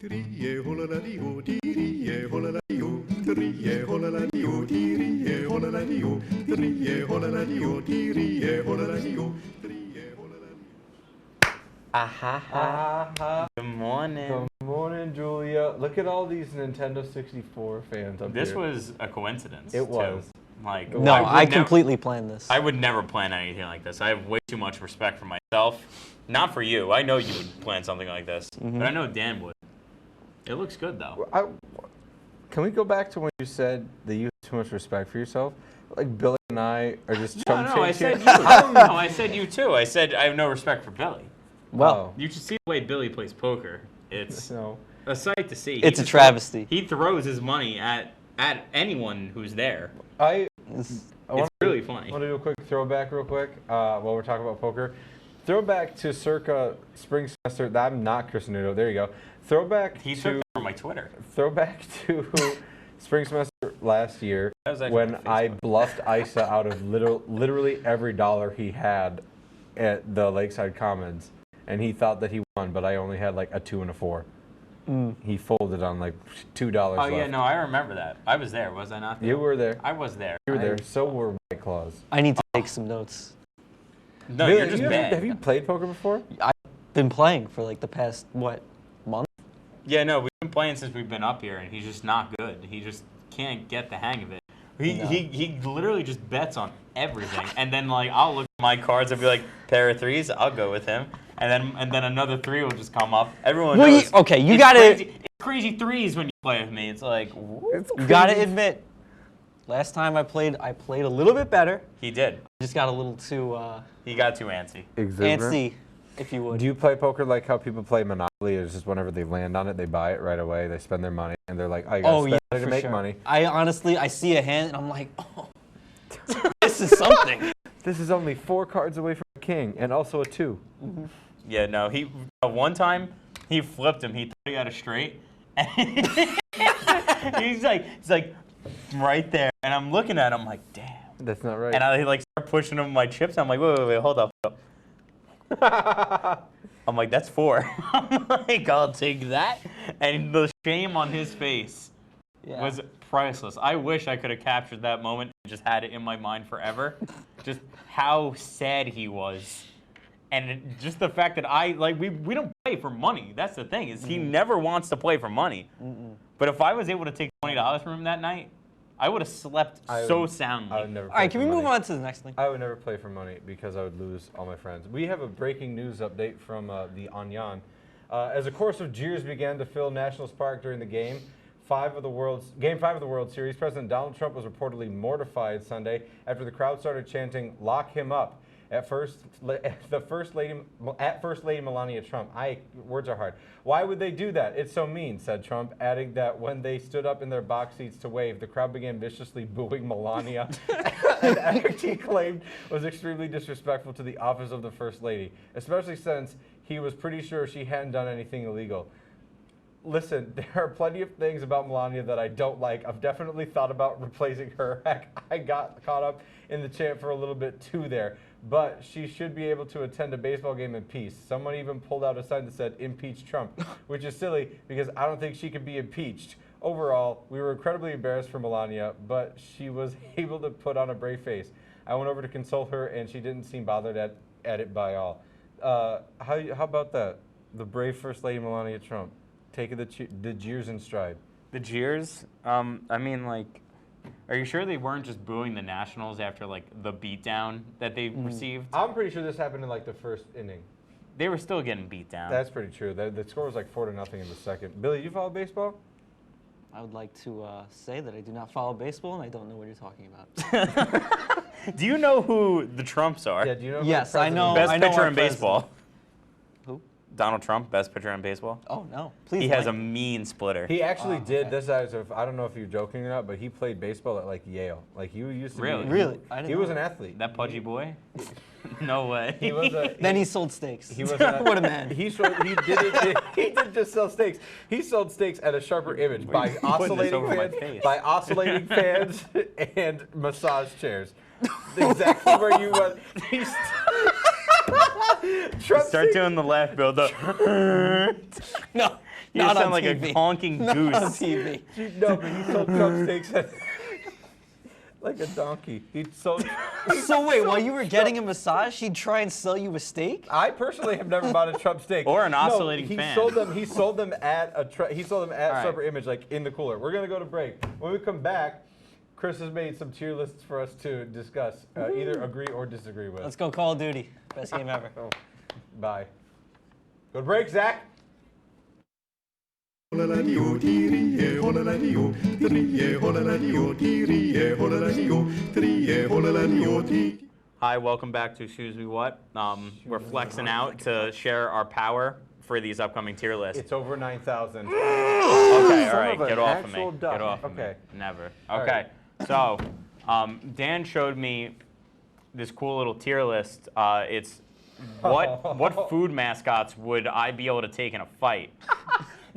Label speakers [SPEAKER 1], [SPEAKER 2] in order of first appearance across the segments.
[SPEAKER 1] Good morning.
[SPEAKER 2] Good morning, Julia. Look at all these Nintendo 64 fans up here.
[SPEAKER 1] This was a coincidence.
[SPEAKER 2] It was.
[SPEAKER 1] Too. Like,
[SPEAKER 3] No, I completely planned this.
[SPEAKER 1] I would never plan anything like this. I have way too much respect for myself. Not for you. I know you would plan something like this. But I know Dan would. It looks good, though.
[SPEAKER 2] Can we go back to when you said that you have too much respect for yourself? Like Billy and I are just
[SPEAKER 1] No, I
[SPEAKER 2] chump
[SPEAKER 1] said
[SPEAKER 2] change
[SPEAKER 1] you.
[SPEAKER 2] here.
[SPEAKER 1] No, I said you, too. I said I have no respect for Billy.
[SPEAKER 3] Well,
[SPEAKER 1] You should see the way Billy plays poker. It's
[SPEAKER 2] No.
[SPEAKER 1] a sight to see.
[SPEAKER 3] it's a travesty.
[SPEAKER 1] He throws his money at anyone who's there.
[SPEAKER 3] It's
[SPEAKER 1] It's really funny.
[SPEAKER 2] I want to do a quick throwback real quick while we're talking about poker. Throwback to circa spring semester. I'm not Chris Nudo. There you go. Throwback
[SPEAKER 1] He
[SPEAKER 2] to
[SPEAKER 1] took it from my Twitter.
[SPEAKER 2] throwback to spring semester last year
[SPEAKER 1] That was actually
[SPEAKER 2] when
[SPEAKER 1] on
[SPEAKER 2] I
[SPEAKER 1] Facebook.
[SPEAKER 2] bluffed Isa out of literally every dollar he had at the Lakeside Commons, and he thought that he won, but I only had like a 2 and a 4. He folded on like $2
[SPEAKER 1] Oh,
[SPEAKER 2] left.
[SPEAKER 1] yeah, no, I remember that. I was there, was I not there?
[SPEAKER 2] You were there.
[SPEAKER 1] I was there.
[SPEAKER 2] You were there. So were White Claws.
[SPEAKER 3] I need to take some notes.
[SPEAKER 1] No,
[SPEAKER 2] Billy,
[SPEAKER 1] you're just bad.
[SPEAKER 2] have you played poker before?
[SPEAKER 3] I've been playing for like the past, month?
[SPEAKER 1] Yeah, no, we've been playing since we've been up here, and he's just not good. He just can't get the hang of it. He literally just bets on everything, and then like I'll look at my cards and be like, pair of threes, I'll go with him, and then another 3 will just come up. Everyone
[SPEAKER 3] Well,
[SPEAKER 1] knows.
[SPEAKER 3] you
[SPEAKER 1] it's
[SPEAKER 3] gotta,
[SPEAKER 1] crazy, it's crazy threes when you play with me. It's like
[SPEAKER 3] you gotta admit, last time I played a little bit better.
[SPEAKER 1] he did.
[SPEAKER 3] Just got a little too
[SPEAKER 1] He got too antsy.
[SPEAKER 3] antsy, if you would.
[SPEAKER 2] Do you play poker like how people play Monopoly? It's just whenever they land on it, they buy it right away, they spend their money, and they're like, I gotta spend money to make money.
[SPEAKER 3] I honestly, I see a hand and I'm like, oh, this is something.
[SPEAKER 2] This is only 4 cards away from a king, and also a 2.
[SPEAKER 1] Yeah, no, he one time he flipped him. He thought he had a straight, and he's like right there, and I'm looking at him like, damn.
[SPEAKER 2] That's not right.
[SPEAKER 1] And I like start pushing him my chips. I'm like, wait, hold up. I'm like, that's 4. I'm like, I'll take that. And the shame on his face was priceless. I wish I could have captured that moment and just had it in my mind forever. Just how sad he was. And just the fact that we don't play for money. That's the thing, is he never wants to play for money. But if I was able to take $20 from him that night, I would have slept so soundly.
[SPEAKER 2] I would never.
[SPEAKER 3] All right, can we move on to the next thing?
[SPEAKER 2] I would never play for money because I would lose all my friends. We have a breaking news update from the Anyan. As a course of jeers began to fill Nationals Park during the Game 5 of the World Series, President Donald Trump was reportedly mortified Sunday after the crowd started chanting "Lock him up." At First Lady Melania Trump. Words are hard. Why would they do that? It's so mean, said Trump, adding that when they stood up in their box seats to wave, the crowd began viciously booing Melania, an act he claimed was extremely disrespectful to the office of the First Lady, especially since he was pretty sure she hadn't done anything illegal. Listen, there are plenty of things about Melania that I don't like. I've definitely thought about replacing her. Heck, I got caught up in the chant for a little bit too there. But she should be able to attend a baseball game in peace. Someone even pulled out a sign that said, "Impeach Trump," which is silly because I don't think she could be impeached. Overall, we were incredibly embarrassed for Melania, but she was able to put on a brave face. I went over to console her, and she didn't seem bothered at it by all. How about that? The brave First Lady Melania Trump, taking the jeers in stride.
[SPEAKER 1] The jeers? I mean, like, are you sure they weren't just booing the Nationals after, like, the beatdown that they received?
[SPEAKER 2] I'm pretty sure this happened in, like, the first inning.
[SPEAKER 1] They were still getting beat down.
[SPEAKER 2] That's pretty true. The score was, like, 4-0 in the second. Billy, you follow baseball?
[SPEAKER 3] I would like to say that I do not follow baseball and I don't know what you're talking about.
[SPEAKER 1] Do you know who the Trumps are?
[SPEAKER 2] Yeah, do you know?
[SPEAKER 3] Yes, I know.
[SPEAKER 1] Best
[SPEAKER 3] I know
[SPEAKER 1] pitcher
[SPEAKER 3] our
[SPEAKER 1] in baseball.
[SPEAKER 3] Who?
[SPEAKER 1] Donald Trump, best pitcher in baseball.
[SPEAKER 3] Oh, no. Please.
[SPEAKER 1] He has a
[SPEAKER 3] enlighten me.
[SPEAKER 1] mean splitter.
[SPEAKER 2] He actually did.
[SPEAKER 3] okay.
[SPEAKER 2] This as of, I don't know if you're joking or not, but he played baseball at like Yale. Like he used to.
[SPEAKER 1] Really?
[SPEAKER 2] Be,
[SPEAKER 3] Really? I didn't
[SPEAKER 2] He
[SPEAKER 3] know
[SPEAKER 2] was
[SPEAKER 3] that.
[SPEAKER 2] an athlete.
[SPEAKER 1] That pudgy boy? No way.
[SPEAKER 2] He was a.
[SPEAKER 3] Then he sold steaks.
[SPEAKER 2] He was
[SPEAKER 3] What a man.
[SPEAKER 2] He didn't just sell steaks. He sold steaks at a sharper image by
[SPEAKER 1] putting this
[SPEAKER 2] oscillating
[SPEAKER 1] over my
[SPEAKER 2] fans,
[SPEAKER 1] face?
[SPEAKER 2] by oscillating fans and massage chairs. Exactly where you went. Trump
[SPEAKER 1] Start doing the laugh build up.
[SPEAKER 3] No.
[SPEAKER 1] You
[SPEAKER 3] Not
[SPEAKER 1] sound
[SPEAKER 3] on
[SPEAKER 1] like
[SPEAKER 3] TV.
[SPEAKER 1] a honking
[SPEAKER 3] Not
[SPEAKER 1] goose.
[SPEAKER 3] on TV.
[SPEAKER 2] No, but he sold Trump steaks like a donkey. He sold.
[SPEAKER 3] So wait, while you were getting a massage, he'd try and sell you a steak?
[SPEAKER 2] I personally have never bought a Trump steak.
[SPEAKER 1] Or an oscillating
[SPEAKER 2] he
[SPEAKER 1] fan.
[SPEAKER 2] He sold them at
[SPEAKER 1] right.
[SPEAKER 2] Separate Image, like in the cooler. We're gonna go to break. When we come back, Chris has made some tier lists for us to discuss, either agree or disagree with.
[SPEAKER 3] Let's go Call of Duty. Best game ever.
[SPEAKER 2] Oh, bye. Go to break, Zach.
[SPEAKER 1] Hi, welcome back to Excuse Me What. We're flexing out to share our power for these upcoming tier lists.
[SPEAKER 2] It's over 9,000.
[SPEAKER 1] Okay, all right,
[SPEAKER 2] of an
[SPEAKER 1] get off of me.
[SPEAKER 2] actual duck.
[SPEAKER 1] Get off of
[SPEAKER 2] Okay.
[SPEAKER 1] me. Never.
[SPEAKER 2] All
[SPEAKER 1] Okay, so Dan showed me this cool little tier list. It's what food mascots would I be able to take in a fight?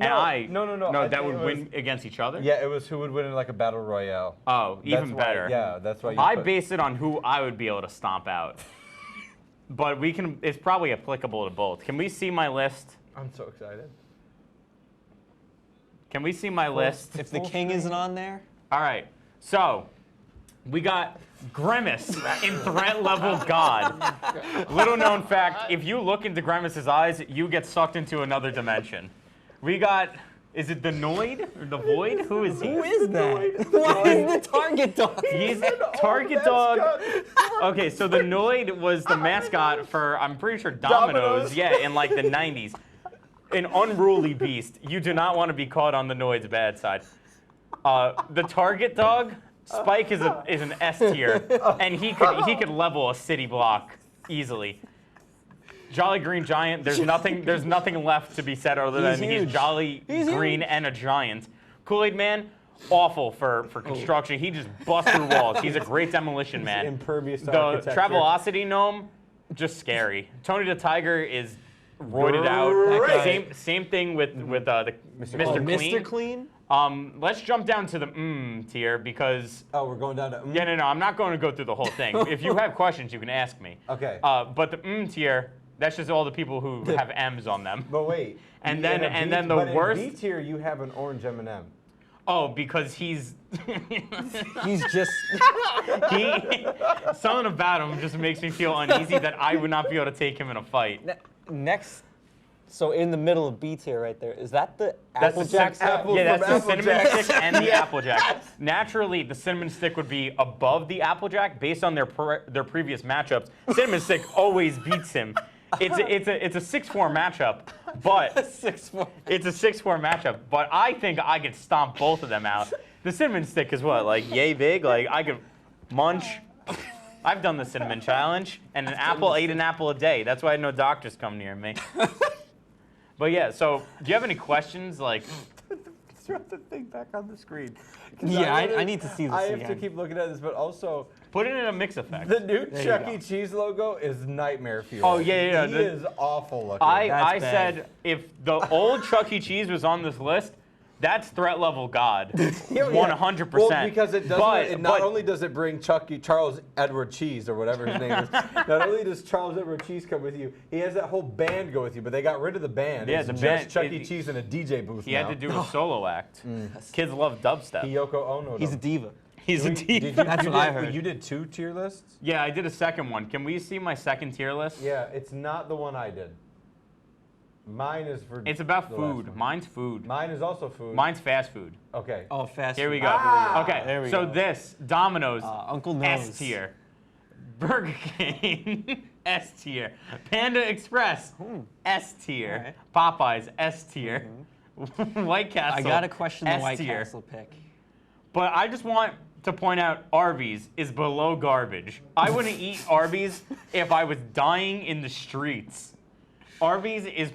[SPEAKER 1] And
[SPEAKER 2] No.
[SPEAKER 1] No,
[SPEAKER 2] I
[SPEAKER 1] that
[SPEAKER 2] think
[SPEAKER 1] would
[SPEAKER 2] it was-
[SPEAKER 1] win against each other?
[SPEAKER 2] Yeah, it was who would win in like a battle royale.
[SPEAKER 1] Oh, even
[SPEAKER 2] That's why-
[SPEAKER 1] better.
[SPEAKER 2] Yeah, that's why you
[SPEAKER 1] I
[SPEAKER 2] put-
[SPEAKER 1] base it on who I would be able to stomp out. But it's probably applicable to both. Can we see my list?
[SPEAKER 2] I'm so excited.
[SPEAKER 1] Can we see my list?
[SPEAKER 3] If the king isn't on there,
[SPEAKER 1] All right, so we got Grimace in threat level God. Little known fact, if you look into Grimace's eyes, you get sucked into another dimension. We got, is it the Noid or the Void? Who is he?
[SPEAKER 3] who is that? What is the target dog?
[SPEAKER 1] He's Target Dog. Okay, so the Noid was the mascot for, I'm pretty sure, Domino's.
[SPEAKER 2] Domino's.
[SPEAKER 1] Yeah, in like the 90s. An unruly beast. You do not want to be caught on the Noid's bad side. The Target Dog, Spike is an S tier, and he could level a city block easily. Jolly Green Giant, there's nothing left to be said other than
[SPEAKER 3] huge.
[SPEAKER 1] he's jolly
[SPEAKER 3] He's
[SPEAKER 1] green
[SPEAKER 3] huge.
[SPEAKER 1] and a giant. Kool-Aid Man, awful for construction. He just busts through walls. He's a great demolition man.
[SPEAKER 2] Impervious to
[SPEAKER 1] The
[SPEAKER 2] architecture.
[SPEAKER 1] Travelocity Gnome, just scary. Tony the Tiger is roided
[SPEAKER 2] Great.
[SPEAKER 1] out. Same thing with the Mr.
[SPEAKER 3] Oh,
[SPEAKER 1] Clean.
[SPEAKER 3] Mr. Clean?
[SPEAKER 1] Let's jump down to the tier because
[SPEAKER 2] Oh, we're going down to.
[SPEAKER 1] yeah, no, I'm not going to go through the whole thing. If you have questions, you can ask me.
[SPEAKER 2] Okay.
[SPEAKER 1] But the tier, that's just all the people who have M's on them.
[SPEAKER 2] But wait.
[SPEAKER 1] And
[SPEAKER 2] in
[SPEAKER 1] then-
[SPEAKER 2] a
[SPEAKER 1] and
[SPEAKER 2] B-
[SPEAKER 1] then the
[SPEAKER 2] but
[SPEAKER 1] worst-
[SPEAKER 2] In B tier, you have an orange M&M.
[SPEAKER 1] Oh, because he's
[SPEAKER 3] He's just.
[SPEAKER 1] something about him just makes me feel uneasy that I would not be able to take him in a fight.
[SPEAKER 3] Next. So in the middle of B tier right there, is that the
[SPEAKER 1] That's the
[SPEAKER 3] Applejack
[SPEAKER 1] cin-
[SPEAKER 3] stuff?
[SPEAKER 2] Apple
[SPEAKER 1] Yeah, that's
[SPEAKER 2] from
[SPEAKER 1] the cinnamon
[SPEAKER 2] Applejack.
[SPEAKER 1] stick and the Applejack. Naturally, the cinnamon stick would be above the Applejack based on their previous matchups. Cinnamon stick always beats him. It's a 6-4 matchup, but
[SPEAKER 3] 6'4".
[SPEAKER 1] it's a 6-4 matchup. But I think I could stomp both of them out. The cinnamon stick is what, like yay big? Like I could munch. I've done the cinnamon challenge, and ate an apple a day. That's why no doctors come near me. But yeah, so do you have any questions? Like,
[SPEAKER 2] Throw the thing back on the screen. 'Cause
[SPEAKER 3] Yeah,
[SPEAKER 2] wanna-
[SPEAKER 3] I need to see this
[SPEAKER 2] I have
[SPEAKER 3] again.
[SPEAKER 2] to keep looking at this, but also
[SPEAKER 1] put it in a mix effect.
[SPEAKER 2] the new
[SPEAKER 3] There you
[SPEAKER 2] Chuck
[SPEAKER 3] go.
[SPEAKER 2] E. Cheese logo is nightmare fuel.
[SPEAKER 1] Oh, yeah.
[SPEAKER 2] He
[SPEAKER 1] The-
[SPEAKER 2] is awful looking.
[SPEAKER 1] I
[SPEAKER 3] That's bad.
[SPEAKER 1] said if the old Chuck E. Cheese was on this list, that's threat level God.
[SPEAKER 2] Yeah,
[SPEAKER 1] 100%.
[SPEAKER 2] Well, because it doesn't.
[SPEAKER 1] But-
[SPEAKER 2] Not
[SPEAKER 1] but-
[SPEAKER 2] only does it bring Charles Edward Cheese or whatever his name is. Not only does Charles Edward Cheese come with you, he has that whole band go with you. But they got rid of the band.
[SPEAKER 1] Yeah,
[SPEAKER 2] it's
[SPEAKER 1] the
[SPEAKER 2] just
[SPEAKER 1] band-
[SPEAKER 2] Chuck E.
[SPEAKER 1] it-
[SPEAKER 2] Cheese in a DJ booth
[SPEAKER 1] He
[SPEAKER 2] now.
[SPEAKER 1] had to do a solo act. Kids love dubstep.
[SPEAKER 2] Yoko Ono.
[SPEAKER 3] He's a diva.
[SPEAKER 1] He's a
[SPEAKER 2] Did
[SPEAKER 1] diva.
[SPEAKER 2] you,
[SPEAKER 3] That's
[SPEAKER 2] you
[SPEAKER 3] what I
[SPEAKER 2] did-
[SPEAKER 3] heard.
[SPEAKER 2] You did 2 tier lists?
[SPEAKER 1] Yeah, I did a second one. Can we see my second tier list?
[SPEAKER 2] Yeah, it's not the one I did. Mine is for.
[SPEAKER 1] It's about
[SPEAKER 2] the last
[SPEAKER 1] food.
[SPEAKER 2] one.
[SPEAKER 1] Mine's food.
[SPEAKER 2] Mmine is also food.
[SPEAKER 1] Mine's fast food.
[SPEAKER 2] Okay.
[SPEAKER 3] Oh, fast.
[SPEAKER 1] Here we
[SPEAKER 3] food.
[SPEAKER 1] go.
[SPEAKER 2] Ah,
[SPEAKER 1] Okay,
[SPEAKER 3] there we
[SPEAKER 1] so
[SPEAKER 3] go.
[SPEAKER 1] this, Domino's,
[SPEAKER 3] Uncle Nose.
[SPEAKER 1] S tier. Burger King, S tier. Panda Express, S tier. Popeyes, S tier. White Castle,
[SPEAKER 3] I gotta question the
[SPEAKER 1] S
[SPEAKER 3] White
[SPEAKER 1] tier.
[SPEAKER 3] Castle pick.
[SPEAKER 1] But I just want to point out Arby's is below garbage. I wouldn't eat Arby's if I was dying in the streets. Arby's is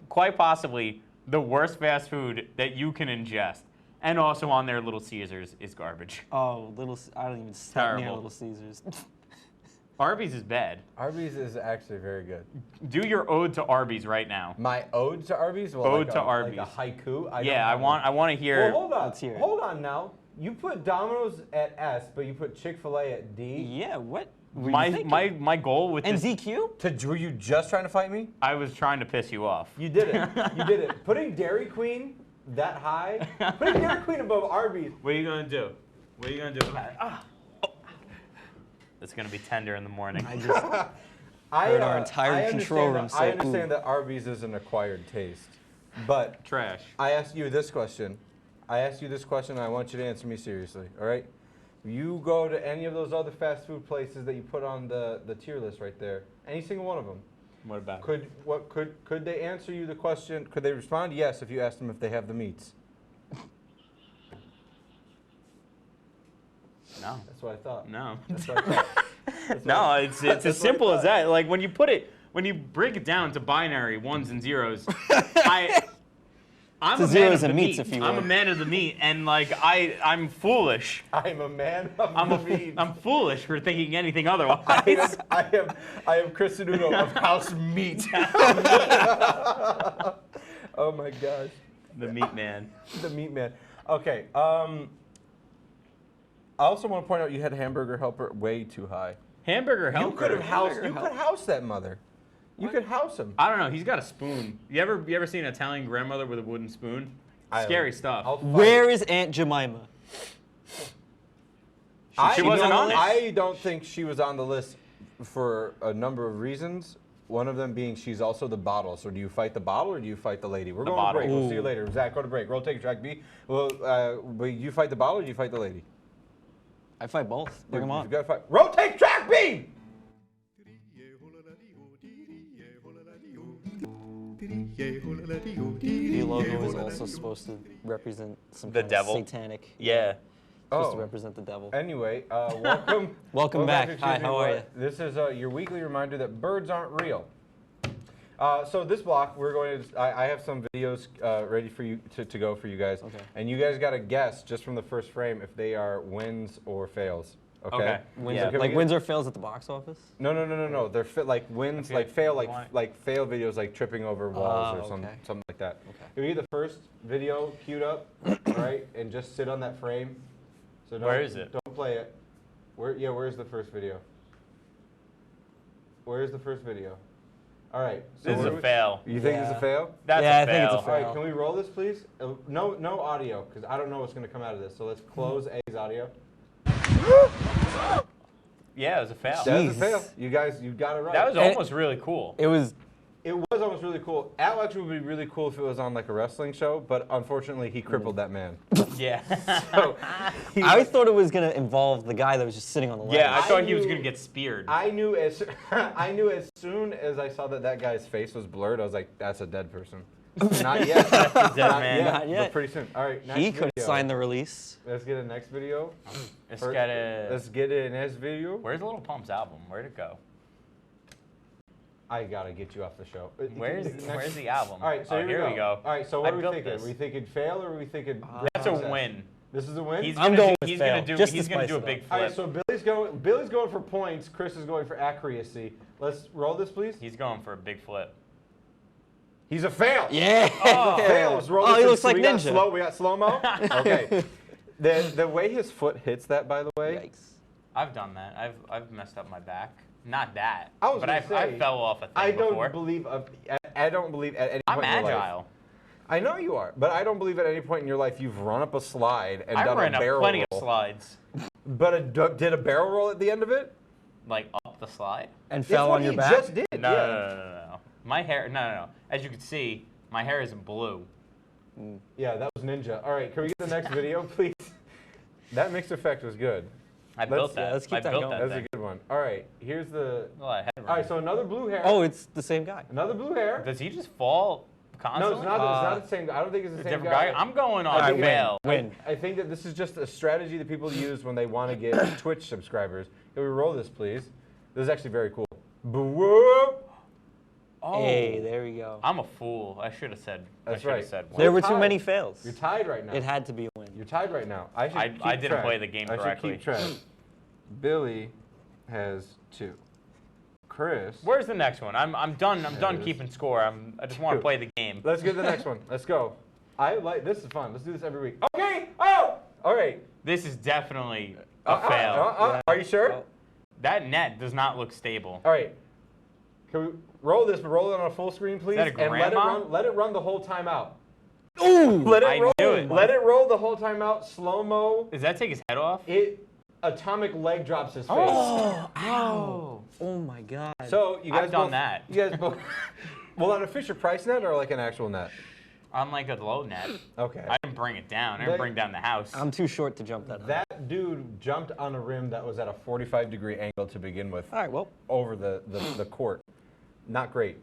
[SPEAKER 1] quite possibly the worst fast food that you can ingest. And also on their Little Caesars is garbage.
[SPEAKER 3] Oh, I don't even step near
[SPEAKER 1] Terrible.
[SPEAKER 3] Little Caesars.
[SPEAKER 1] Arby's is bad.
[SPEAKER 2] Arby's is actually very good.
[SPEAKER 1] Do your ode to Arby's right now.
[SPEAKER 2] My ode to Arby's? Well,
[SPEAKER 1] Ode
[SPEAKER 2] like
[SPEAKER 1] to
[SPEAKER 2] a,
[SPEAKER 1] Arby's.
[SPEAKER 2] Like a haiku?
[SPEAKER 1] Yeah, I want to hear.
[SPEAKER 2] Well, hold on.
[SPEAKER 3] Let's hear it.
[SPEAKER 2] Hold on now. You put Domino's at S, but you put Chick-fil-A at D.
[SPEAKER 3] Yeah, what? were you
[SPEAKER 1] My
[SPEAKER 3] thinking?
[SPEAKER 1] my goal with
[SPEAKER 3] And
[SPEAKER 1] this,
[SPEAKER 3] DQ?
[SPEAKER 2] Were you just trying to fight me?
[SPEAKER 1] I was trying to piss you off.
[SPEAKER 2] You did it. You did it. Putting Dairy Queen that high, putting Dairy Queen above Arby's.
[SPEAKER 1] What are you gonna do? What are you gonna do about it? It's gonna be tender in the morning.
[SPEAKER 3] I just heard our entire control room say,
[SPEAKER 2] I understand that Arby's is an acquired taste, but
[SPEAKER 1] Trash.
[SPEAKER 2] I asked you this question. And I want you to answer me seriously, all right? You go to any of those other fast food places that you put on the tier list right there, any single one of them.
[SPEAKER 1] What about it?
[SPEAKER 2] Could they answer you the question? Could they respond yes if you asked them if they have the meats?
[SPEAKER 1] No.
[SPEAKER 2] That's what I thought.
[SPEAKER 1] No.
[SPEAKER 2] That's what I thought.
[SPEAKER 1] No, it's
[SPEAKER 2] That's
[SPEAKER 1] as
[SPEAKER 2] what
[SPEAKER 1] simple
[SPEAKER 2] I
[SPEAKER 1] as that. Like when you break it down to binary ones and zeros, I'm
[SPEAKER 3] To
[SPEAKER 1] a man
[SPEAKER 3] zeros
[SPEAKER 1] of
[SPEAKER 3] and
[SPEAKER 1] the
[SPEAKER 3] meats,
[SPEAKER 1] meat.
[SPEAKER 3] if you
[SPEAKER 1] I'm a
[SPEAKER 3] will.
[SPEAKER 1] man of the meat, and like I'm foolish.
[SPEAKER 2] I'm a man of the meat.
[SPEAKER 1] I'm foolish for thinking anything otherwise.
[SPEAKER 2] I am Chris Sanudo of House Meat. Oh my gosh.
[SPEAKER 1] The meat man.
[SPEAKER 2] The meat man. Okay. I also want to point out you had Hamburger Helper way too high.
[SPEAKER 1] Hamburger helper.
[SPEAKER 2] You could house that mother. You could house him.
[SPEAKER 1] I don't know. He's got a spoon. You ever seen an Italian grandmother with a wooden spoon? Scary stuff.
[SPEAKER 2] I'll fight.
[SPEAKER 3] Where is Aunt Jemima?
[SPEAKER 1] She wasn't on it.
[SPEAKER 2] I don't think she was on the list for a number of reasons. One of them being she's also the bottle. So do you fight the bottle or do you fight the lady? We're
[SPEAKER 1] The
[SPEAKER 2] going
[SPEAKER 1] bottle.
[SPEAKER 2] to break. We'll see you later. Zach, go to break. Roll take track B. Well, you fight the bottle or do you fight the lady?
[SPEAKER 3] I fight both. Bring them
[SPEAKER 2] You've
[SPEAKER 3] on.
[SPEAKER 2] got to fight. Rotate track B!
[SPEAKER 3] The logo is also supposed to represent some
[SPEAKER 1] The
[SPEAKER 3] kind
[SPEAKER 1] devil?
[SPEAKER 3] of satanic.
[SPEAKER 1] Yeah.
[SPEAKER 3] Supposed to represent the devil.
[SPEAKER 2] Anyway, welcome.
[SPEAKER 3] Welcome back.
[SPEAKER 2] to
[SPEAKER 3] Hi,
[SPEAKER 2] Excuse Me,
[SPEAKER 3] how are
[SPEAKER 2] What?
[SPEAKER 3] you?
[SPEAKER 2] This is your weekly reminder that birds aren't real. So this block, we're going to. I have some videos ready for you to go for you guys,
[SPEAKER 3] Okay.
[SPEAKER 2] and you guys got to guess just from the first frame if they are wins or fails. Okay.
[SPEAKER 1] Okay.
[SPEAKER 3] Wins,
[SPEAKER 1] Yeah.
[SPEAKER 2] Can we
[SPEAKER 3] like
[SPEAKER 2] get-
[SPEAKER 3] wins or fails at the box office?
[SPEAKER 2] No. They're like wins,
[SPEAKER 1] Okay,
[SPEAKER 2] like fail,
[SPEAKER 1] you want-
[SPEAKER 2] like fail videos, like tripping over walls or
[SPEAKER 3] Oh,
[SPEAKER 2] something
[SPEAKER 3] okay.
[SPEAKER 2] like that.
[SPEAKER 3] Okay.
[SPEAKER 2] Can we get the first video queued up, all right, and just sit on that frame? So
[SPEAKER 1] Where is it?
[SPEAKER 2] Don't play it. Where's the first video? Where's the first video? All right. So
[SPEAKER 1] This is
[SPEAKER 2] where
[SPEAKER 1] a
[SPEAKER 2] we-
[SPEAKER 1] fail.
[SPEAKER 2] You think it's a
[SPEAKER 3] Yeah.
[SPEAKER 2] fail?
[SPEAKER 1] That's
[SPEAKER 3] Yeah,
[SPEAKER 1] a
[SPEAKER 3] I think it's a
[SPEAKER 1] fail.
[SPEAKER 3] fail.
[SPEAKER 2] All right. Can we roll this, please? No audio, because I don't know what's going to come out of this. So let's close A's audio.
[SPEAKER 1] Yeah, it was a fail.
[SPEAKER 2] That was a
[SPEAKER 3] Jeez.
[SPEAKER 2] fail. You guys, you got it right.
[SPEAKER 1] That was
[SPEAKER 3] And-
[SPEAKER 1] almost really cool.
[SPEAKER 3] It was.
[SPEAKER 2] It was almost really cool. Alex would be really cool if it was on like a wrestling show, but unfortunately he crippled that man.
[SPEAKER 1] Yeah.
[SPEAKER 2] So he-
[SPEAKER 3] I thought it was gonna involve the guy that was just sitting on the ledge.
[SPEAKER 1] Yeah, I thought he was
[SPEAKER 2] knew-
[SPEAKER 1] gonna get speared.
[SPEAKER 2] I knew as soon as I saw that guy's face was blurred, I was like, that's a dead person. Not yet.
[SPEAKER 1] Dead man.
[SPEAKER 3] Not yet.
[SPEAKER 2] But pretty soon. All right, next
[SPEAKER 3] He could
[SPEAKER 2] video.
[SPEAKER 3] sign the release.
[SPEAKER 2] Let's get a next video.
[SPEAKER 1] Let's get a.
[SPEAKER 2] Let's get a next video.
[SPEAKER 1] Where's Little Pump's album? Where'd it go?
[SPEAKER 2] I gotta get you off the show.
[SPEAKER 1] Where's the album?
[SPEAKER 2] All right, so
[SPEAKER 1] oh,
[SPEAKER 2] here we go. All right, so what
[SPEAKER 1] I
[SPEAKER 2] are we
[SPEAKER 1] built
[SPEAKER 2] thinking?
[SPEAKER 1] this.
[SPEAKER 2] Are we thinking fail or are we thinking?
[SPEAKER 1] That's a
[SPEAKER 2] success?
[SPEAKER 1] win.
[SPEAKER 2] This is a win.
[SPEAKER 1] He's
[SPEAKER 3] I'm
[SPEAKER 1] gonna
[SPEAKER 3] going
[SPEAKER 1] do,
[SPEAKER 3] with
[SPEAKER 1] he's
[SPEAKER 3] fail,
[SPEAKER 1] gonna do
[SPEAKER 3] just to
[SPEAKER 1] he's gonna
[SPEAKER 3] spice
[SPEAKER 1] do a
[SPEAKER 3] it
[SPEAKER 1] big
[SPEAKER 3] up.
[SPEAKER 2] All
[SPEAKER 1] flip.
[SPEAKER 2] right, so Billy's going for points. Chris is going for accuracy. Let's roll this, please.
[SPEAKER 1] He's going for a big flip.
[SPEAKER 2] He's a fail.
[SPEAKER 3] Yeah.
[SPEAKER 1] Oh.
[SPEAKER 2] Fails. Roll
[SPEAKER 3] Oh,
[SPEAKER 2] this.
[SPEAKER 3] he looks like
[SPEAKER 2] we got
[SPEAKER 3] Ninja.
[SPEAKER 2] we got slow mo. Okay. The way his foot hits that, by the way.
[SPEAKER 3] Yikes.
[SPEAKER 1] I've done that. I've messed up my back. Not that.
[SPEAKER 2] I was
[SPEAKER 1] but
[SPEAKER 2] gonna
[SPEAKER 1] I
[SPEAKER 2] say,
[SPEAKER 1] fell off a thing
[SPEAKER 2] I don't
[SPEAKER 1] before.
[SPEAKER 2] believe. I don't believe at any
[SPEAKER 1] I'm
[SPEAKER 2] point in your life.
[SPEAKER 1] agile.
[SPEAKER 2] I know you are, but I don't believe at any point in your life you've run up a slide and
[SPEAKER 1] I
[SPEAKER 2] done
[SPEAKER 1] ran
[SPEAKER 2] a
[SPEAKER 1] up
[SPEAKER 2] barrel
[SPEAKER 1] plenty
[SPEAKER 2] roll.
[SPEAKER 1] of slides.
[SPEAKER 2] But did a barrel roll at the end of it?
[SPEAKER 1] Like up the slide?
[SPEAKER 3] And
[SPEAKER 2] It's
[SPEAKER 3] fell
[SPEAKER 2] what
[SPEAKER 3] on your
[SPEAKER 2] he
[SPEAKER 3] back.
[SPEAKER 2] just did.
[SPEAKER 1] No,
[SPEAKER 2] yeah.
[SPEAKER 1] no. My hair, no. As you can see, my hair isn't blue.
[SPEAKER 2] Yeah, that was ninja. All right, can we get the next video, please? That mixed effect was good.
[SPEAKER 1] I built
[SPEAKER 2] Let's-
[SPEAKER 1] that.
[SPEAKER 3] yeah, let's keep
[SPEAKER 1] I
[SPEAKER 3] that
[SPEAKER 1] built
[SPEAKER 3] going.
[SPEAKER 1] that
[SPEAKER 2] That's a
[SPEAKER 1] thing.
[SPEAKER 2] good one. All right, here's the.
[SPEAKER 1] A lot of headroom.
[SPEAKER 2] All right, so another blue hair.
[SPEAKER 3] Oh, it's the same guy.
[SPEAKER 2] Another blue hair.
[SPEAKER 1] Does he just fall
[SPEAKER 2] No,
[SPEAKER 1] constantly?
[SPEAKER 2] it's not the same. I don't think it's the
[SPEAKER 1] A
[SPEAKER 2] same
[SPEAKER 1] different
[SPEAKER 2] guy.
[SPEAKER 1] guy? I'm going on
[SPEAKER 3] Alright,
[SPEAKER 1] fail.
[SPEAKER 3] Win.
[SPEAKER 2] I think that this is just a strategy that people use when they want to get Twitch subscribers. Can we roll this, please? This is actually very cool. Boo-whoop.
[SPEAKER 1] Oh,
[SPEAKER 3] Hey, there we go.
[SPEAKER 1] I'm a fool. I should have said.
[SPEAKER 2] That's
[SPEAKER 1] I should
[SPEAKER 2] right.
[SPEAKER 1] have said.
[SPEAKER 3] There
[SPEAKER 1] one.
[SPEAKER 3] were
[SPEAKER 2] tied.
[SPEAKER 3] too many fails.
[SPEAKER 2] You're tied right now.
[SPEAKER 3] It had to be a win.
[SPEAKER 2] You're tied right now. I
[SPEAKER 1] didn't
[SPEAKER 2] track.
[SPEAKER 1] play the game correctly.
[SPEAKER 2] I should keep track. Billy has 2. Chris.
[SPEAKER 1] Where's the next one? I'm done. I'm done
[SPEAKER 2] it is.
[SPEAKER 1] keeping score. I just want to play the game.
[SPEAKER 2] Let's get the next one. Let's go. This is fun. Let's do this every week. Okay. Oh. All right.
[SPEAKER 1] This is definitely a fail.
[SPEAKER 2] Are you sure?
[SPEAKER 3] Oh.
[SPEAKER 1] That net does not look stable.
[SPEAKER 2] All right. Can we roll this, but roll it on a full screen, please?
[SPEAKER 1] that a
[SPEAKER 2] And
[SPEAKER 1] grandma?
[SPEAKER 2] let it run the whole time out.
[SPEAKER 3] Ooh!
[SPEAKER 2] Let it
[SPEAKER 1] I
[SPEAKER 2] roll.
[SPEAKER 1] knew it.
[SPEAKER 2] Let it roll the whole time out. Slow mo.
[SPEAKER 1] Does that take his head off?
[SPEAKER 2] Atomic leg drops his face.
[SPEAKER 3] Oh! Ow! Oh my God.
[SPEAKER 2] So you guys
[SPEAKER 1] I've done
[SPEAKER 2] both,
[SPEAKER 1] that.
[SPEAKER 2] You guys both. Well, on a Fisher Price net or like an actual net?
[SPEAKER 1] On like a low net.
[SPEAKER 2] Okay.
[SPEAKER 1] I didn't bring it down. I didn't bring down the house.
[SPEAKER 3] I'm too short to jump that high.
[SPEAKER 2] That dude jumped on a rim that was at a 45-degree angle to begin with.
[SPEAKER 3] All right, well.
[SPEAKER 2] Over the court. Not great.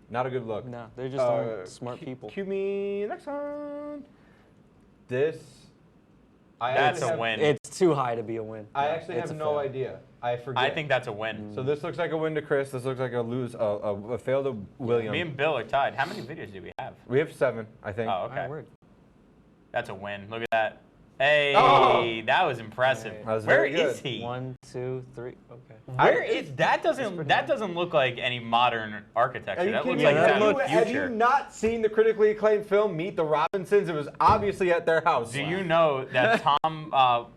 [SPEAKER 2] Not a good look.
[SPEAKER 3] No, they're just aren't smart people.
[SPEAKER 2] Cue me next one. This.
[SPEAKER 1] That's a win.
[SPEAKER 3] It's too high to be a win.
[SPEAKER 2] I actually
[SPEAKER 3] It's
[SPEAKER 2] have
[SPEAKER 3] a
[SPEAKER 2] no
[SPEAKER 3] fail.
[SPEAKER 2] idea. I forget.
[SPEAKER 1] I think that's a win.
[SPEAKER 2] So this looks like a win to Chris. This looks like a fail to William.
[SPEAKER 1] Me and Bill are tied. How many videos do we have?
[SPEAKER 2] We have 7, I think.
[SPEAKER 1] Oh,
[SPEAKER 3] All
[SPEAKER 1] okay.
[SPEAKER 3] right, word.
[SPEAKER 1] That's a win. Look at that. Hey,
[SPEAKER 2] Oh!
[SPEAKER 1] that was impressive.
[SPEAKER 3] That
[SPEAKER 2] was
[SPEAKER 1] Where
[SPEAKER 2] very good.
[SPEAKER 1] is he?
[SPEAKER 3] 1, 2, 3. Okay.
[SPEAKER 1] Where is that? Doesn't look like any modern architecture.
[SPEAKER 2] Are you
[SPEAKER 1] That looks
[SPEAKER 2] kidding
[SPEAKER 1] like
[SPEAKER 2] me?
[SPEAKER 1] it's out of the
[SPEAKER 2] Have you
[SPEAKER 1] future.
[SPEAKER 2] not seen the critically acclaimed film Meet the Robinsons? It was obviously at their house.
[SPEAKER 1] Do you know that Tom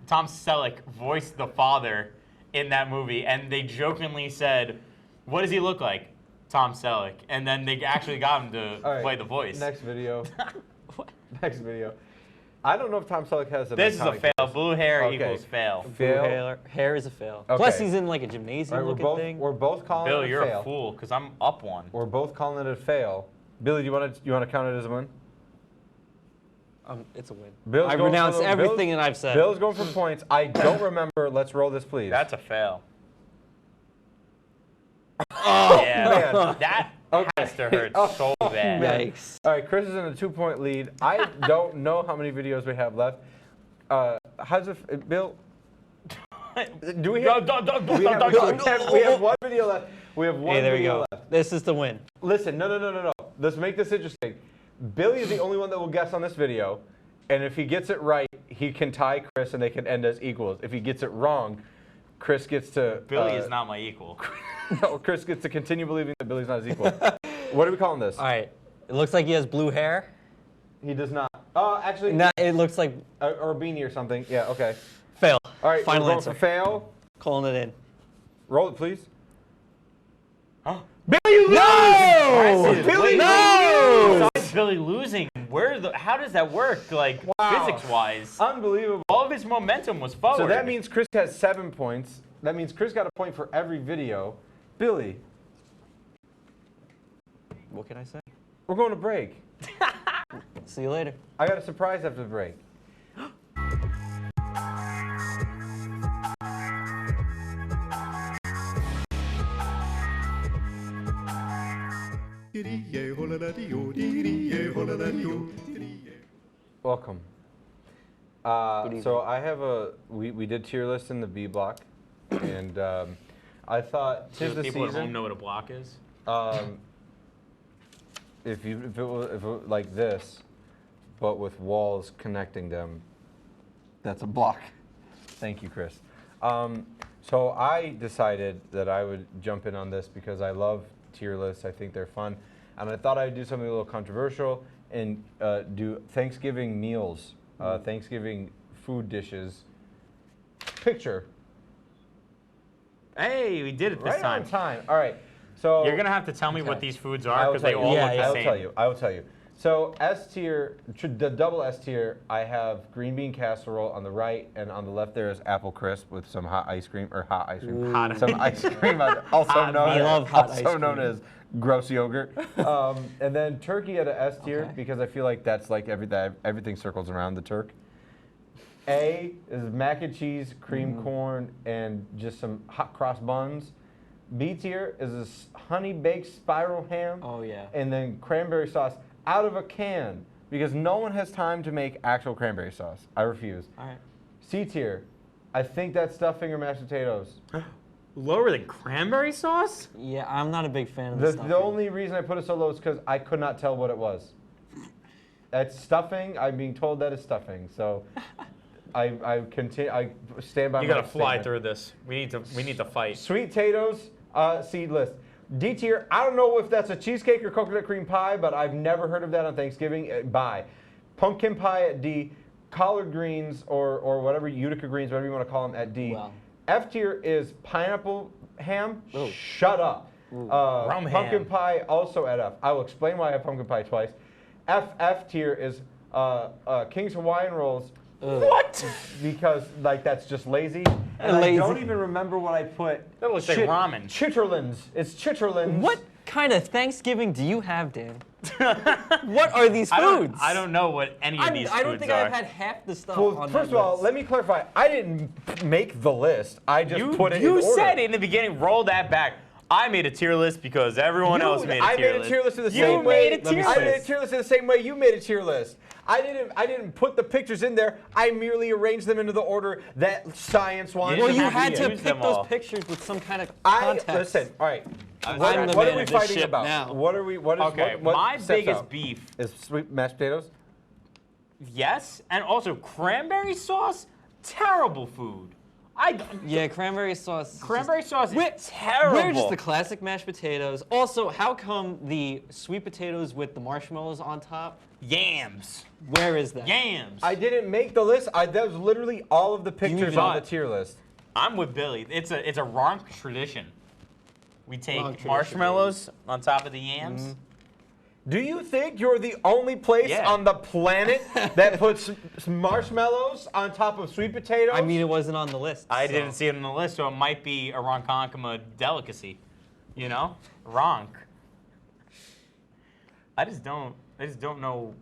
[SPEAKER 1] Selleck voiced the father in that movie, and they jokingly said, "What does he look like?" Tom Selleck, and then they actually got him to
[SPEAKER 2] All right,
[SPEAKER 1] play the voice.
[SPEAKER 2] Next video.
[SPEAKER 3] What?
[SPEAKER 2] Next video. I don't know if Tom Selleck has a.
[SPEAKER 1] This is a
[SPEAKER 2] iconic
[SPEAKER 1] fail.
[SPEAKER 2] voice.
[SPEAKER 1] Blue hair
[SPEAKER 2] Okay.
[SPEAKER 1] equals fail.
[SPEAKER 2] Fail.
[SPEAKER 3] Hair is a fail.
[SPEAKER 2] Okay.
[SPEAKER 3] Plus, he's in like a
[SPEAKER 2] All
[SPEAKER 3] gymnasium
[SPEAKER 2] right,
[SPEAKER 3] looking thing.
[SPEAKER 2] we're both calling
[SPEAKER 1] Bill,
[SPEAKER 2] it a
[SPEAKER 1] you're
[SPEAKER 2] fail.
[SPEAKER 1] a fool because I'm up one.
[SPEAKER 2] We're both calling it a fail. Billy, do you want to count it as a win?
[SPEAKER 3] It's a win.
[SPEAKER 2] Bill's
[SPEAKER 3] I
[SPEAKER 2] going for
[SPEAKER 3] renounce
[SPEAKER 2] the-
[SPEAKER 3] everything
[SPEAKER 2] Bill's-
[SPEAKER 3] that I've said.
[SPEAKER 2] Bill's going for points. I don't remember. Let's roll this, please.
[SPEAKER 1] That's a fail.
[SPEAKER 2] oh
[SPEAKER 1] Yeah,
[SPEAKER 2] man.
[SPEAKER 1] that
[SPEAKER 2] Okay.
[SPEAKER 1] has to hurt
[SPEAKER 2] Oh,
[SPEAKER 1] so bad.
[SPEAKER 3] Yikes.
[SPEAKER 2] All right, Chris is in a 2-point lead. I don't know how many videos we have left. How's it, Bill? Do we have? We have one video left. We have one
[SPEAKER 3] Hey, there we
[SPEAKER 2] video
[SPEAKER 3] go.
[SPEAKER 2] left.
[SPEAKER 3] This is the win.
[SPEAKER 2] Listen, no. Let's make this interesting. Billy is the only one that will guess on this video, and if he gets it right, he can tie Chris, and they can end as equals. If he gets it wrong, Chris gets to.
[SPEAKER 1] Billy is not my equal.
[SPEAKER 2] No, Chris gets to continue believing that Billy's not his equal. What are we calling this?
[SPEAKER 3] All right. It looks like he has blue hair.
[SPEAKER 2] He does not. Oh, actually,
[SPEAKER 3] No, it looks like
[SPEAKER 2] or a beanie or something. Yeah, okay.
[SPEAKER 3] fail.
[SPEAKER 2] All right,
[SPEAKER 3] Final
[SPEAKER 2] we're going
[SPEAKER 3] answer.
[SPEAKER 2] for fail.
[SPEAKER 3] Calling it in.
[SPEAKER 2] Roll it, please.
[SPEAKER 1] Huh?
[SPEAKER 2] Billy, you lose!
[SPEAKER 1] Impressive.
[SPEAKER 2] Billy,
[SPEAKER 1] Wait,
[SPEAKER 2] no!
[SPEAKER 1] Besides Billy losing, how does that work, like
[SPEAKER 2] Wow.
[SPEAKER 1] physics-wise?
[SPEAKER 2] Unbelievable.
[SPEAKER 1] All of his momentum was forward.
[SPEAKER 2] So that means Chris has 7 points. That means Chris got a point for every video. Billy,
[SPEAKER 3] What can I say?
[SPEAKER 2] we're going to break.
[SPEAKER 3] See you later.
[SPEAKER 2] I got a surprise after the break. Welcome. So I have we did tier list in the B block, and I thought
[SPEAKER 1] Do
[SPEAKER 2] tis
[SPEAKER 1] the
[SPEAKER 2] the
[SPEAKER 1] people at home
[SPEAKER 2] season.
[SPEAKER 1] know what a block is?
[SPEAKER 2] If it was like this, but with walls connecting them, that's a block. Thank you, Chris. So I decided that I would jump in on this because I love tier lists. I think they're fun, and I thought I'd do something a little controversial and do Thanksgiving meals, Thanksgiving food dishes. Picture.
[SPEAKER 1] Hey, we did it this
[SPEAKER 2] Right
[SPEAKER 1] time.
[SPEAKER 2] on time. All right. So
[SPEAKER 1] You're gonna have to tell me what
[SPEAKER 2] Okay.
[SPEAKER 1] these foods
[SPEAKER 2] I
[SPEAKER 1] are
[SPEAKER 2] will
[SPEAKER 1] because they
[SPEAKER 2] tell you.
[SPEAKER 1] all
[SPEAKER 3] Yeah,
[SPEAKER 1] look
[SPEAKER 3] yeah.
[SPEAKER 1] the
[SPEAKER 2] I
[SPEAKER 1] same.
[SPEAKER 2] will tell you. I will tell you. So S tier, the double S tier, I have green bean casserole on the right, and on the left there is apple crisp with some hot ice cream or hot ice cream,
[SPEAKER 1] Hot
[SPEAKER 2] some ice cream, also
[SPEAKER 1] Hot
[SPEAKER 2] known
[SPEAKER 3] I love hot ice
[SPEAKER 2] also known
[SPEAKER 3] cream.
[SPEAKER 2] as gross yogurt. And then turkey at a S tier
[SPEAKER 3] Okay.
[SPEAKER 2] because I feel like that's like everything circles around the Turk. A is mac and cheese, cream corn, and just some hot cross buns. B tier is this honey baked spiral ham.
[SPEAKER 3] Oh, yeah.
[SPEAKER 2] And then cranberry sauce out of a can because no one has time to make actual cranberry sauce. I refuse.
[SPEAKER 3] All right.
[SPEAKER 2] C tier, I think that's stuffing or mashed potatoes.
[SPEAKER 1] Lower than cranberry sauce?
[SPEAKER 3] Yeah, I'm not a big fan of the stuffing.
[SPEAKER 2] The only reason I put it so low is because I could not tell what it was. That's stuffing. I'm being told that is stuffing. So I continue. I stand by
[SPEAKER 1] You
[SPEAKER 2] my
[SPEAKER 1] gotta fly
[SPEAKER 2] statement.
[SPEAKER 1] through this. We need to fight.
[SPEAKER 2] Sweet potatoes, seedless. D tier, I don't know if that's a cheesecake or coconut cream pie, but I've never heard of that on Thanksgiving. Bye. Pumpkin pie at D, collard greens or whatever, Utica greens, whatever you want to call them at D.
[SPEAKER 3] Well.
[SPEAKER 2] F tier is pineapple ham.
[SPEAKER 3] Ooh.
[SPEAKER 2] Shut up.
[SPEAKER 1] Rum
[SPEAKER 2] Pumpkin
[SPEAKER 1] ham.
[SPEAKER 2] pie also at F. I will explain why I have pumpkin pie twice. F tier is King's Hawaiian rolls.
[SPEAKER 1] What?
[SPEAKER 2] Because like that's just lazy. And
[SPEAKER 3] Lazy.
[SPEAKER 2] I don't even remember what I put.
[SPEAKER 1] That looks like ramen.
[SPEAKER 2] Chitterlings. It's chitterlings.
[SPEAKER 3] What kind of Thanksgiving do you have, Dan? What are these foods?
[SPEAKER 1] I don't know what any of these foods
[SPEAKER 3] I don't think
[SPEAKER 1] are.
[SPEAKER 3] I've had half the stuff
[SPEAKER 2] Well,
[SPEAKER 3] on
[SPEAKER 2] first
[SPEAKER 3] that
[SPEAKER 2] of all,
[SPEAKER 3] list.
[SPEAKER 2] let me clarify. I didn't make the list. I just put it in
[SPEAKER 1] You
[SPEAKER 2] order.
[SPEAKER 1] said in the beginning, roll that back. I made a tier list because everyone else made a
[SPEAKER 2] I
[SPEAKER 1] tier
[SPEAKER 2] made
[SPEAKER 1] list.
[SPEAKER 2] a tier list in the
[SPEAKER 1] You
[SPEAKER 2] same way.
[SPEAKER 1] made a tier
[SPEAKER 2] I made a
[SPEAKER 1] list.
[SPEAKER 2] tier list in the same way you made a tier list. I didn't put the pictures in there. I merely arranged them into the order that science wanted.
[SPEAKER 3] Well,
[SPEAKER 1] didn't
[SPEAKER 3] you
[SPEAKER 1] have
[SPEAKER 3] had to
[SPEAKER 1] use
[SPEAKER 3] pick
[SPEAKER 1] them
[SPEAKER 3] those
[SPEAKER 1] all.
[SPEAKER 3] pictures with some kind of context.
[SPEAKER 2] Listen. All right.
[SPEAKER 1] I'm
[SPEAKER 2] What,
[SPEAKER 3] the
[SPEAKER 2] what
[SPEAKER 3] man
[SPEAKER 2] are we
[SPEAKER 3] of this
[SPEAKER 2] fighting
[SPEAKER 3] ship
[SPEAKER 2] about?
[SPEAKER 3] now.
[SPEAKER 2] What are we? What is?
[SPEAKER 1] Okay,
[SPEAKER 2] what
[SPEAKER 1] my
[SPEAKER 2] steps
[SPEAKER 1] biggest
[SPEAKER 2] out?
[SPEAKER 1] beef.
[SPEAKER 2] Is sweet mashed potatoes.
[SPEAKER 1] Yes, and also cranberry sauce, terrible food.
[SPEAKER 3] Yeah, cranberry sauce. is
[SPEAKER 1] Cranberry sauce is
[SPEAKER 3] just,
[SPEAKER 1] terrible.
[SPEAKER 3] We're just the classic mashed potatoes. Also, how come the sweet potatoes with the marshmallows on top?
[SPEAKER 1] Yams.
[SPEAKER 3] Where is that?
[SPEAKER 1] Yams.
[SPEAKER 2] I didn't make the list. That was literally all of the pictures on the
[SPEAKER 1] not.
[SPEAKER 2] tier list.
[SPEAKER 1] I'm with Billy. It's a Ronk tradition. We
[SPEAKER 3] Wronk
[SPEAKER 1] take
[SPEAKER 3] tradition,
[SPEAKER 1] marshmallows on top of the yams.
[SPEAKER 2] Do you think you're the only place
[SPEAKER 1] Yeah.
[SPEAKER 2] on the planet that puts marshmallows on top of sweet potatoes?
[SPEAKER 3] I mean, it wasn't on the list.
[SPEAKER 1] I
[SPEAKER 3] so.
[SPEAKER 1] didn't see it on the list, so it might be a Ronkonkoma delicacy. You know? Ronk. I just don't know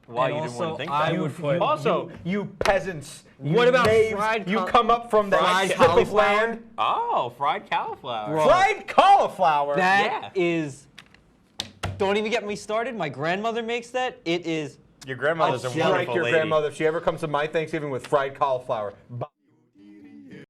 [SPEAKER 1] why
[SPEAKER 3] And
[SPEAKER 1] you didn't want
[SPEAKER 3] also,
[SPEAKER 1] to think
[SPEAKER 3] I
[SPEAKER 1] that.
[SPEAKER 3] would put-
[SPEAKER 1] also,
[SPEAKER 2] you peasants. You
[SPEAKER 3] What about
[SPEAKER 2] knaves,
[SPEAKER 3] fried
[SPEAKER 2] You
[SPEAKER 3] caul-
[SPEAKER 2] come up from that
[SPEAKER 3] fried
[SPEAKER 2] strip of
[SPEAKER 3] cauliflower?
[SPEAKER 2] land.
[SPEAKER 1] oh, fried cauliflower.
[SPEAKER 3] Bro.
[SPEAKER 2] Fried cauliflower.
[SPEAKER 3] That
[SPEAKER 1] Yeah.
[SPEAKER 3] is. Don't even get me started. My grandmother makes that. It is.
[SPEAKER 1] Your grandmother's a
[SPEAKER 2] I'll strike
[SPEAKER 1] wonderful
[SPEAKER 2] your
[SPEAKER 1] lady.
[SPEAKER 2] grandmother if she ever comes to my Thanksgiving with fried cauliflower.